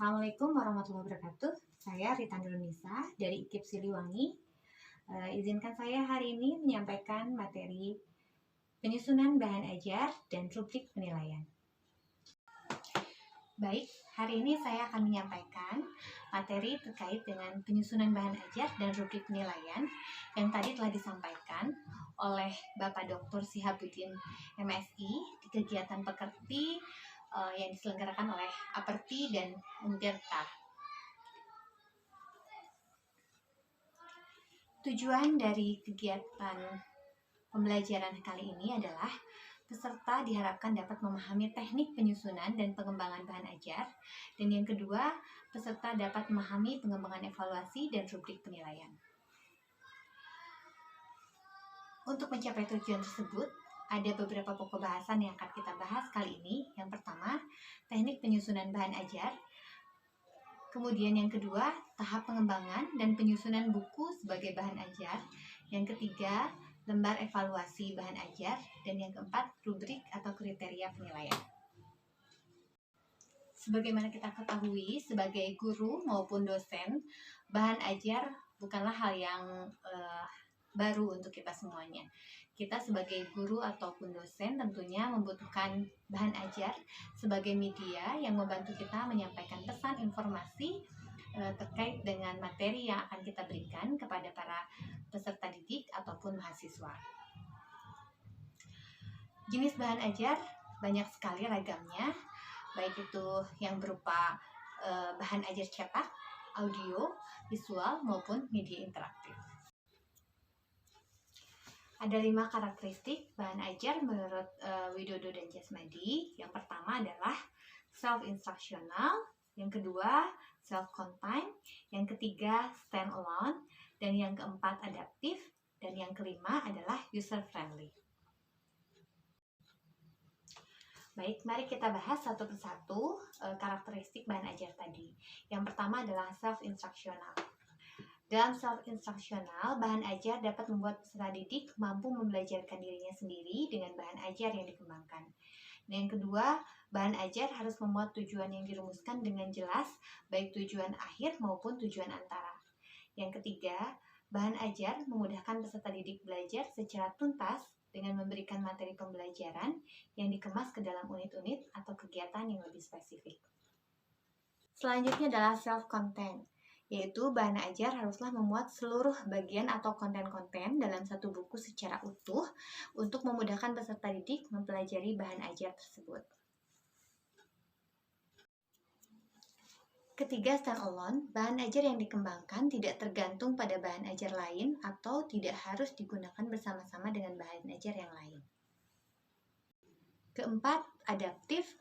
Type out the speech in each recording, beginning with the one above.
Assalamualaikum warahmatullahi wabarakatuh. Saya Rita Nurunisa dari IKIP Siliwangi. Izinkan saya hari ini menyampaikan materi penyusunan bahan ajar dan rubrik penilaian. Baik, hari ini saya akan menyampaikan materi terkait dengan penyusunan bahan ajar dan rubrik penilaian yang tadi telah disampaikan oleh Bapak Dr. Sihabuddin MSI di kegiatan Pekerti yang diselenggarakan oleh Aperti dan Untirta. Tujuan dari kegiatan pembelajaran kali ini adalah peserta diharapkan dapat memahami teknik penyusunan dan pengembangan bahan ajar, dan yang kedua, peserta dapat memahami pengembangan evaluasi dan rubrik penilaian. Untuk mencapai tujuan tersebut, ada beberapa pokok bahasan yang akan kita bahas kali ini. Yang pertama, teknik penyusunan bahan ajar. Kemudian yang kedua, tahap pengembangan dan penyusunan buku sebagai bahan ajar. Yang ketiga, lembar evaluasi bahan ajar. Dan yang keempat, rubrik atau kriteria penilaian. Sebagaimana kita ketahui, sebagai guru maupun dosen, bahan ajar bukanlah hal yang baru untuk kita semuanya. Kita sebagai guru ataupun dosen tentunya membutuhkan bahan ajar sebagai media yang membantu kita menyampaikan pesan informasi terkait dengan materi yang akan kita berikan kepada para peserta didik ataupun mahasiswa. Jenis bahan ajar banyak sekali ragamnya, baik itu yang berupa bahan ajar cetak, audio, visual maupun media interaktif. Ada 5 karakteristik bahan ajar menurut Widodo dan Jasmadi. Yang pertama adalah self-instructional, yang kedua self-contained, yang ketiga stand-alone, dan yang keempat adaptif, dan yang kelima adalah user-friendly. Baik, mari kita bahas satu persatu karakteristik bahan ajar tadi. Yang pertama adalah self-instructional. Dalam self-instructional, bahan ajar dapat membuat peserta didik mampu membelajarkan dirinya sendiri dengan bahan ajar yang dikembangkan. Dan yang kedua, bahan ajar harus memuat tujuan yang dirumuskan dengan jelas, baik tujuan akhir maupun tujuan antara. Yang ketiga, bahan ajar memudahkan peserta didik belajar secara tuntas dengan memberikan materi pembelajaran yang dikemas ke dalam unit-unit atau kegiatan yang lebih spesifik. Selanjutnya adalah self-content, yaitu bahan ajar haruslah memuat seluruh bagian atau konten-konten dalam satu buku secara utuh untuk memudahkan peserta didik mempelajari bahan ajar tersebut. Ketiga, stand-alone, bahan ajar yang dikembangkan tidak tergantung pada bahan ajar lain atau tidak harus digunakan bersama-sama dengan bahan ajar yang lain. Keempat, adaptif,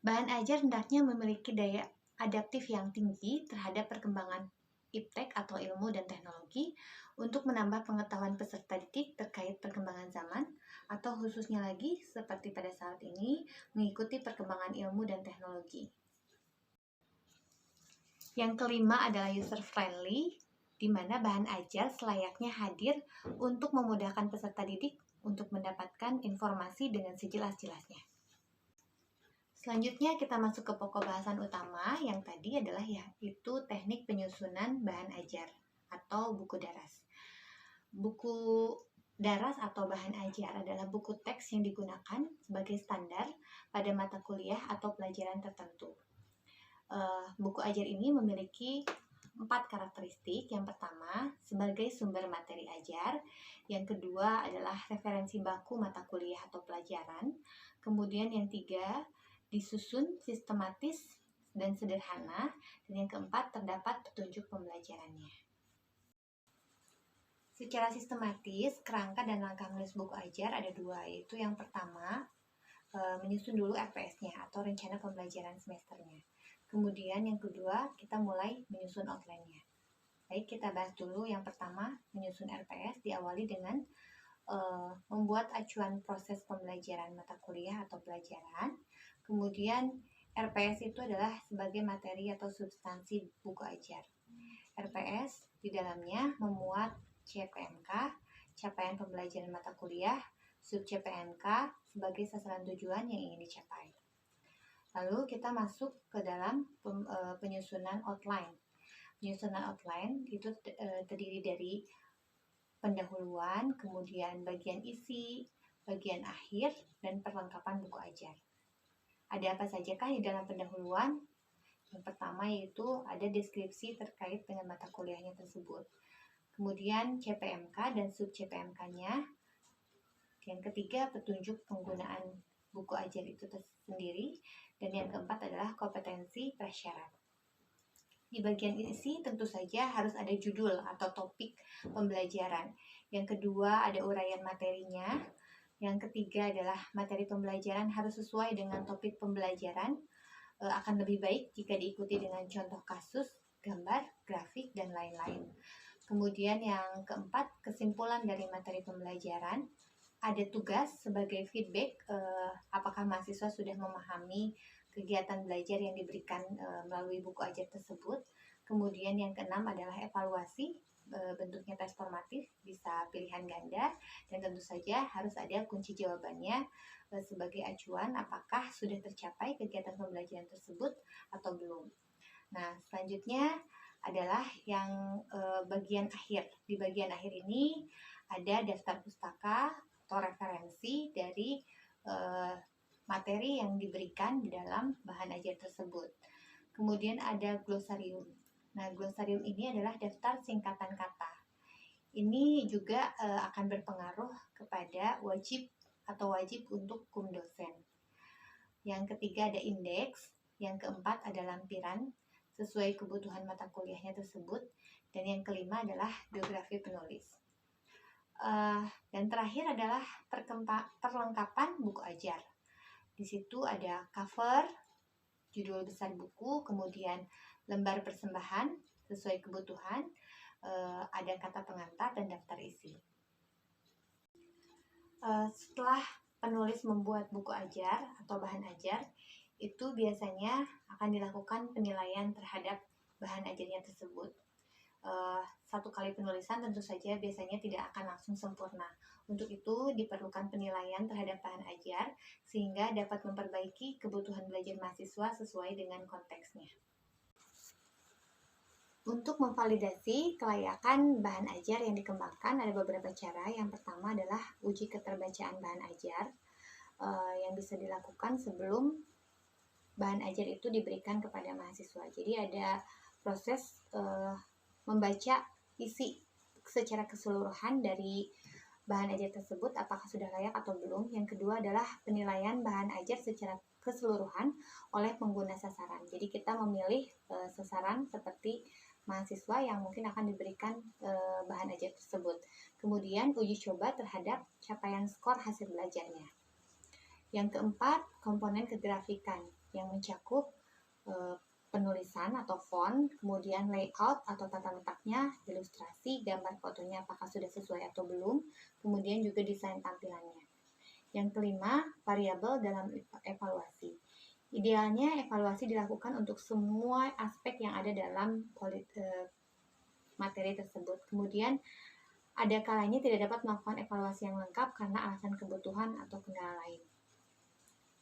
bahan ajar hendaknya memiliki daya adaptif yang tinggi terhadap perkembangan iptek atau ilmu dan teknologi untuk menambah pengetahuan peserta didik terkait perkembangan zaman atau khususnya lagi seperti pada saat ini mengikuti perkembangan ilmu dan teknologi. Yang kelima adalah user friendly, di mana bahan ajar selayaknya hadir untuk memudahkan peserta didik untuk mendapatkan informasi dengan sejelas-jelasnya. Selanjutnya kita masuk ke pokok bahasan utama yang tadi adalah yaitu teknik penyusunan bahan ajar atau buku daras. Buku daras atau bahan ajar adalah buku teks yang digunakan sebagai standar pada mata kuliah atau pelajaran tertentu. Buku ajar ini memiliki 4 karakteristik. Yang pertama, sebagai sumber materi ajar. Yang kedua adalah referensi baku mata kuliah atau pelajaran. Kemudian yang tiga, disusun sistematis dan sederhana, dan yang keempat terdapat petunjuk pembelajarannya. Secara sistematis, kerangka dan langkah menulis buku ajar ada 2, yaitu yang pertama menyusun dulu RPS-nya atau rencana pembelajaran semesternya. Kemudian yang kedua, kita mulai menyusun outline-nya. Baik, kita bahas dulu yang pertama, menyusun RPS diawali dengan membuat acuan proses pembelajaran mata kuliah atau pelajaran. Kemudian RPS itu adalah sebagai materi atau substansi buku ajar. RPS di dalamnya memuat CPMK, capaian pembelajaran mata kuliah, sub CPMK sebagai sasaran tujuan yang ingin dicapai. Lalu kita masuk ke dalam penyusunan outline. Penyusunan outline itu terdiri dari pendahuluan, kemudian bagian isi, bagian akhir, dan perlengkapan buku ajar. Ada apa sajakah di dalam pendahuluan? Yang pertama yaitu ada deskripsi terkait dengan mata kuliahnya tersebut. Kemudian CPMK dan sub CPMK-nya. Yang ketiga, petunjuk penggunaan buku ajar itu sendiri. Dan yang keempat adalah kompetensi prasyarat. Di bagian isi tentu saja harus ada judul atau topik pembelajaran. Yang kedua ada uraian materinya. Yang ketiga adalah materi pembelajaran harus sesuai dengan topik pembelajaran. Akan lebih baik jika diikuti dengan contoh kasus, gambar, grafik, dan lain-lain. Kemudian yang keempat, kesimpulan dari materi pembelajaran. Ada tugas sebagai feedback apakah mahasiswa sudah memahami kegiatan belajar yang diberikan melalui buku ajar tersebut. Kemudian yang keenam adalah evaluasi, bentuknya tes formatif, bisa pilihan ganda, dan tentu saja harus ada kunci jawabannya sebagai acuan apakah sudah tercapai kegiatan pembelajaran tersebut atau belum. Nah, selanjutnya adalah yang bagian akhir. Di bagian akhir ini ada daftar pustaka atau referensi dari materi yang diberikan di dalam bahan ajar tersebut. Kemudian ada glosarium. Nah, glosarium ini adalah daftar singkatan kata. Ini juga akan berpengaruh kepada wajib untuk dosen. Yang ketiga ada indeks. Yang keempat ada lampiran sesuai kebutuhan mata kuliahnya tersebut. Dan yang kelima adalah biografi penulis. Dan terakhir adalah perlengkapan buku ajar. Di situ ada cover, judul besar buku, kemudian lembar persembahan sesuai kebutuhan, ada kata pengantar dan daftar isi. Setelah penulis membuat buku ajar atau bahan ajar, itu biasanya akan dilakukan penilaian terhadap bahan ajarnya tersebut. Satu kali penulisan tentu saja biasanya tidak akan langsung sempurna. Untuk itu diperlukan penilaian terhadap bahan ajar sehingga dapat memperbaiki kebutuhan belajar mahasiswa sesuai dengan konteksnya. Untuk memvalidasi kelayakan bahan ajar yang dikembangkan ada beberapa cara. Yang pertama adalah uji keterbacaan bahan ajar yang bisa dilakukan sebelum bahan ajar itu diberikan kepada mahasiswa. Jadi ada proses membaca isi secara keseluruhan dari bahan ajar tersebut apakah sudah layak atau belum. Yang kedua adalah penilaian bahan ajar secara keseluruhan oleh pengguna sasaran. Jadi kita memilih sasaran seperti mahasiswa yang mungkin akan diberikan bahan ajar tersebut. Kemudian uji coba terhadap capaian skor hasil belajarnya. Yang keempat, komponen kegrafikan yang mencakup penulisan atau font, kemudian layout atau tata letaknya, ilustrasi, gambar fotonya apakah sudah sesuai atau belum, kemudian juga desain tampilannya. Yang kelima, variabel dalam evaluasi. Idealnya evaluasi dilakukan untuk semua aspek yang ada dalam materi tersebut. Kemudian ada kalanya tidak dapat melakukan evaluasi yang lengkap karena alasan kebutuhan atau kendala lain.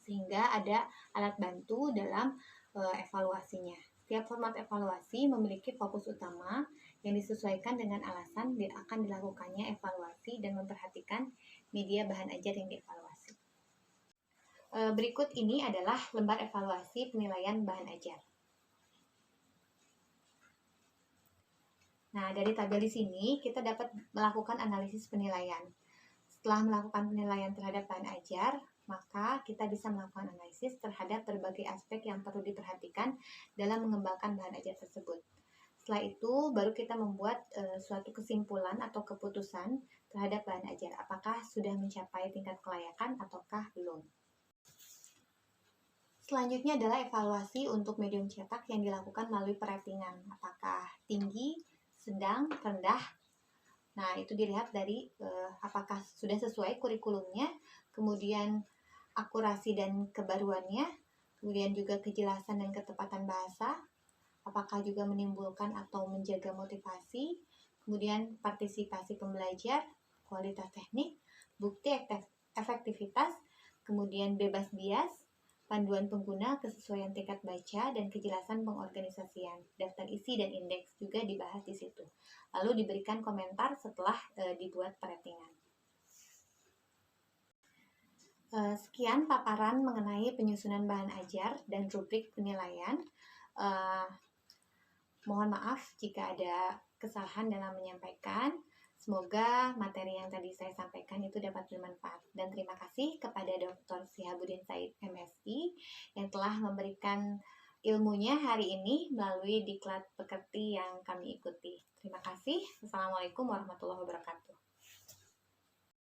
Sehingga ada alat bantu dalam evaluasinya. Setiap format evaluasi memiliki fokus utama yang disesuaikan dengan alasan akan dilakukannya evaluasi dan memperhatikan media bahan ajar yang dievaluasi. Berikut ini adalah lembar evaluasi penilaian bahan ajar. Nah, dari tabel di sini kita dapat melakukan analisis penilaian. Setelah melakukan penilaian terhadap bahan ajar, maka kita bisa melakukan analisis terhadap berbagai aspek yang perlu diperhatikan dalam mengembangkan bahan ajar tersebut. Setelah itu, baru kita membuat suatu kesimpulan atau keputusan terhadap bahan ajar. Apakah sudah mencapai tingkat kelayakan ataukah belum. Selanjutnya adalah evaluasi untuk medium cetak yang dilakukan melalui peratingan. Apakah tinggi, sedang, rendah. Nah, itu dilihat dari apakah sudah sesuai kurikulumnya, kemudian akurasi dan kebaruannya, kemudian juga kejelasan dan ketepatan bahasa, apakah juga menimbulkan atau menjaga motivasi, kemudian partisipasi pembelajar, kualitas teknik, bukti efektivitas, kemudian bebas bias, panduan pengguna, kesesuaian tingkat baca, dan kejelasan pengorganisasian. Daftar isi dan indeks juga dibahas di situ. Lalu diberikan komentar setelah dibuat peratingan. Sekian paparan mengenai penyusunan bahan ajar dan rubrik penilaian. Mohon maaf jika ada kesalahan dalam menyampaikan. Semoga materi yang tadi saya sampaikan itu dapat bermanfaat. Dan terima kasih kepada Dr. Sihabuddin Said MSI yang telah memberikan ilmunya hari ini melalui diklat pekerti yang kami ikuti. Terima kasih. Assalamualaikum warahmatullahi wabarakatuh.